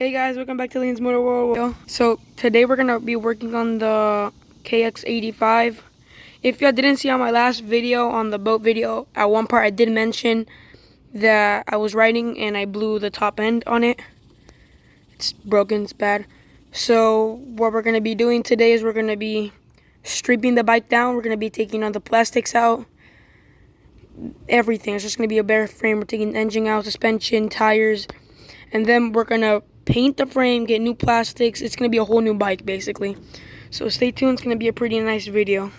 Hey guys, welcome back to Lean's Motor World. So today we're gonna be working on the kx85. If y'all didn't see on my last video, on the boat video, at one part I did mention that I was riding and I blew the top end on it. It's broken, it's bad. So what we're gonna be doing today is we're gonna be stripping the bike down. We're gonna be taking all the plastics out, everything. It's just gonna be a bare frame. We're taking the engine out, suspension, tires, and then we're gonna paint the frame, get new plastics. It's gonna be a whole new bike basically. So stay tuned, it's gonna be a pretty nice video.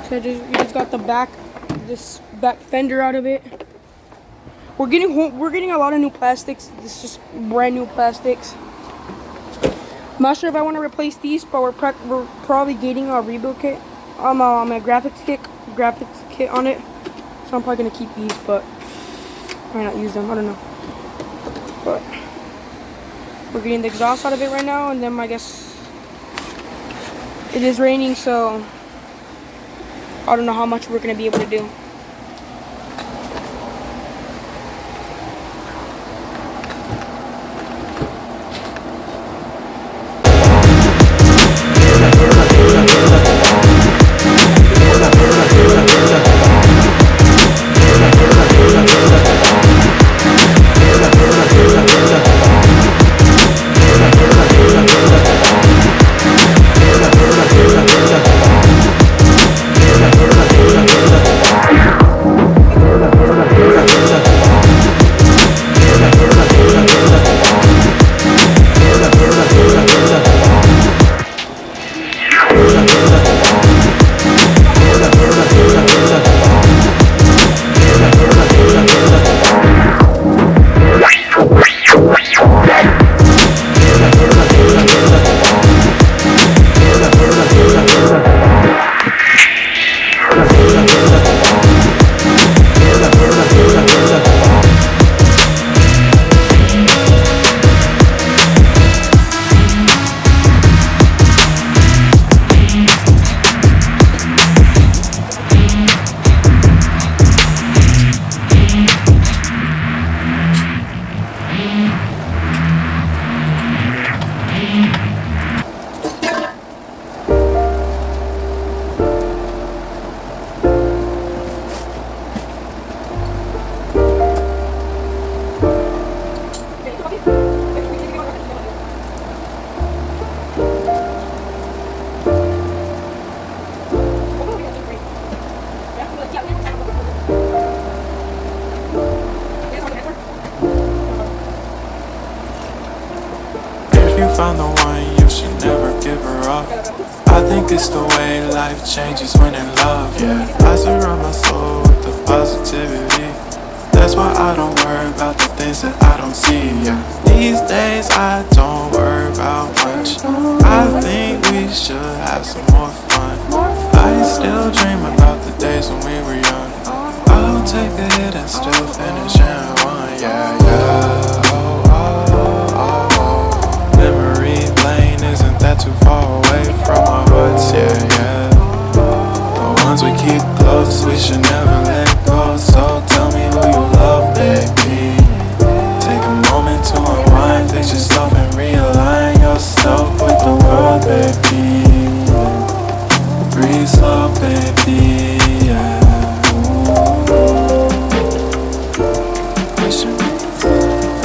So we just got this back fender out of it. We're getting a lot of new plastics. This is just brand new plastics. I'm not sure if I want to replace these, but we're probably getting a rebuild kit, a graphics kit on it. So I'm probably gonna keep these, but I might not use them. I don't know. But we're getting the exhaust out of it right now, and then I guess it is raining, so I don't know how much we're gonna be able to do. If you found the one, you should never give her up. I think it's the way life changes when in love, yeah. I surround my soul with the positivity. That's why I don't worry about the things that I don't see, yeah. These days I don't worry about much. I think we should have some more fun. I still dream about the days when we were young. I'll take a hit and still finish in one, yeah, yeah. That too far away from our hearts, yeah, yeah. The ones we keep close, we should never let go. So tell me who you love, baby. Take a moment to unwind, fix yourself and realign yourself with the world, baby. Breathe slow, baby, yeah. We should breathe slow.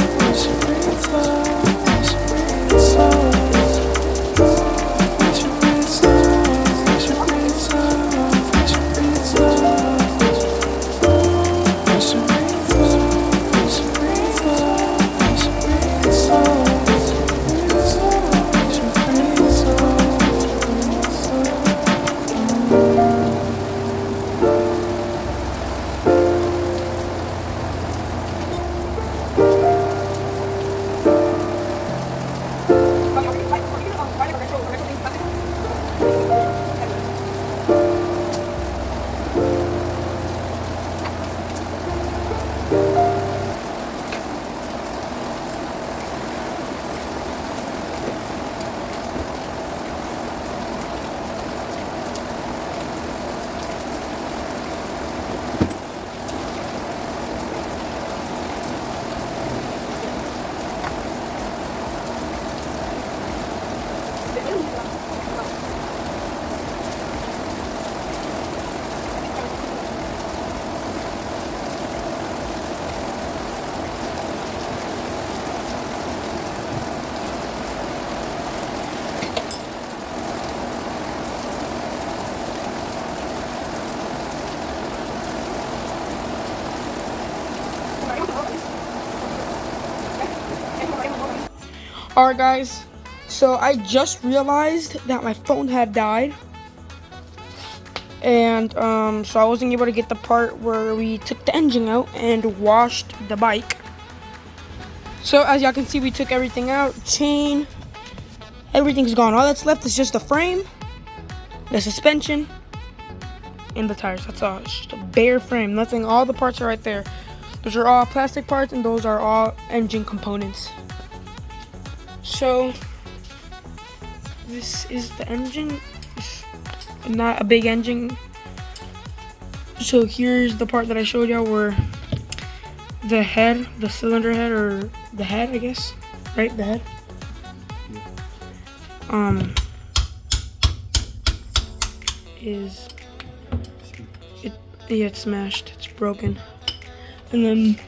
Alright guys, so I just realized that my phone had died. And so I wasn't able to get the part where we took the engine out and washed the bike. So as y'all can see, we took everything out, chain, everything's gone. All that's left is just the frame, the suspension, and the tires. That's all, it's just a bare frame, nothing, all the parts are right there. Those are all plastic parts and those are all engine components. So this is the engine. It's not a big engine. So here's the part that I showed y'all where the head, the cylinder head, or the head, I guess, right? The head. Is it? Yeah, it's smashed. It's broken. And then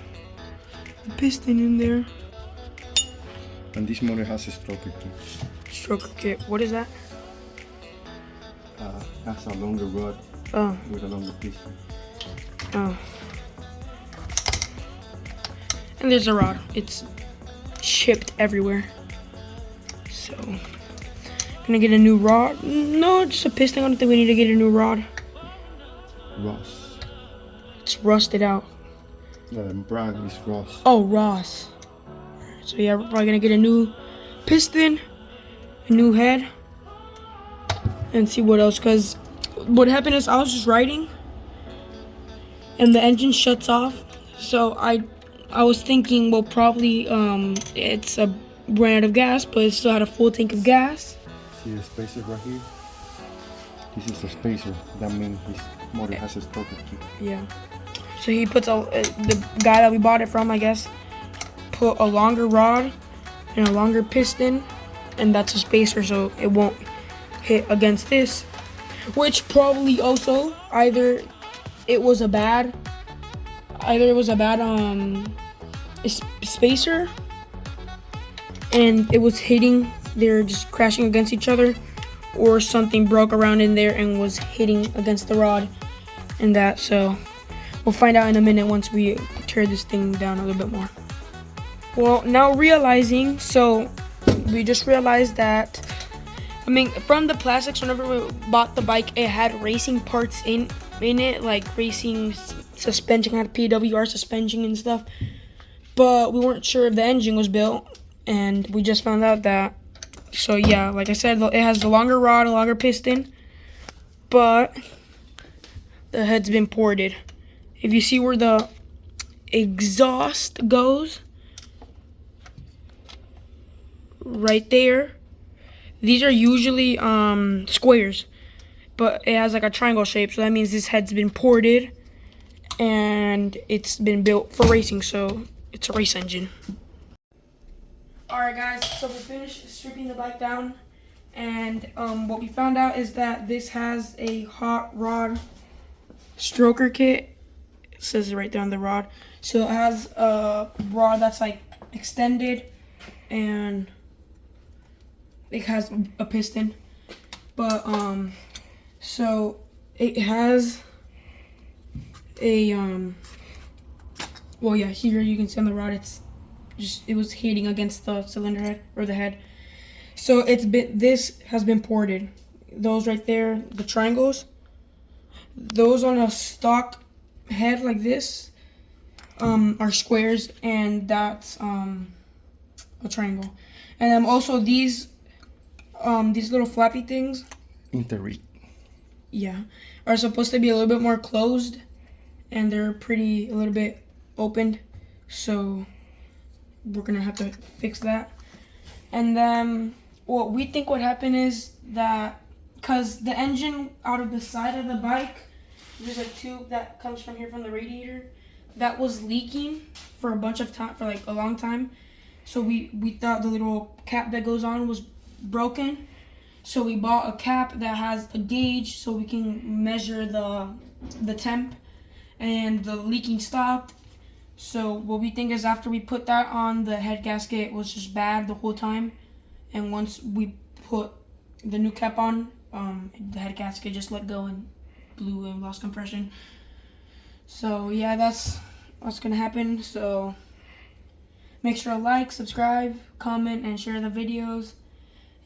the piston in there. And this motor has a stroker kit. Stroker kit. What is that? Has a longer rod with a longer piston. Oh. And there's a rod. It's chipped everywhere. So, gonna get a new rod. No, just a piston. I don't think we need to get a new rod. Ross. It's rusted out. The brand is Ross. Oh, Ross. So yeah, we're probably gonna get a new piston, a new head, and see what else. Cause what happened is I was just riding, and the engine shuts off. So I was thinking, well, probably it's a ran out of gas, but it still had a full tank of gas. See the spacer right here? This is a spacer. That means his motor has a stroker kit. Yeah. So he puts the guy that we bought it from, I guess, put a longer rod and a longer piston, and that's a spacer so it won't hit against this, which probably also either it was a bad spacer and it was hitting, they're just crashing against each other, or something broke around in there and was hitting against the rod and that. So we'll find out in a minute once we tear this thing down a little bit more. Well, now realizing, so we just realized that, I mean, from the plastics, whenever we bought the bike, it had racing parts in it, like racing suspension, had PWR suspension and stuff, but we weren't sure if the engine was built, and we just found out that. So yeah, like I said, it has a longer rod, a longer piston, but the head's been ported. If you see where the exhaust goes, right there, these are usually squares, but it has like a triangle shape, so that means this head's been ported and it's been built for racing, so it's a race engine. Alright guys, so we finished stripping the bike down, and what we found out is that this has a hot rod stroker kit. It says it right there on the rod. So it has a rod that's like extended, and it has a piston, but so it has a well, yeah, here you can see on the rod, it was hitting against the cylinder head, or the head. So this has been ported. Those right there, the triangles, those on a stock head like this are squares, and that's a triangle. And then also these little flappy things, Interread. yeah, are supposed to be a little bit more closed, and they're a little bit opened, so we're gonna have to fix that. And then what we think what happened is that, because the engine out of the side of the bike, there's a tube that comes from here from the radiator that was leaking for a bunch of time, for like a long time. So we thought the little cap that goes on was broken. So we bought a cap that has a gauge so we can measure the temp, and the leaking stopped. So what we think is after we put that on, the head gasket was just bad the whole time, and once we put the new cap on, the head gasket just let go and blew and lost compression. So yeah, that's what's gonna happen. So make sure to like, subscribe, comment, and share the videos.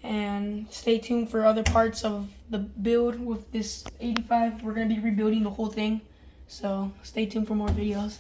And stay tuned for other parts of the build with this 85. We're going to be rebuilding the whole thing. So stay tuned for more videos.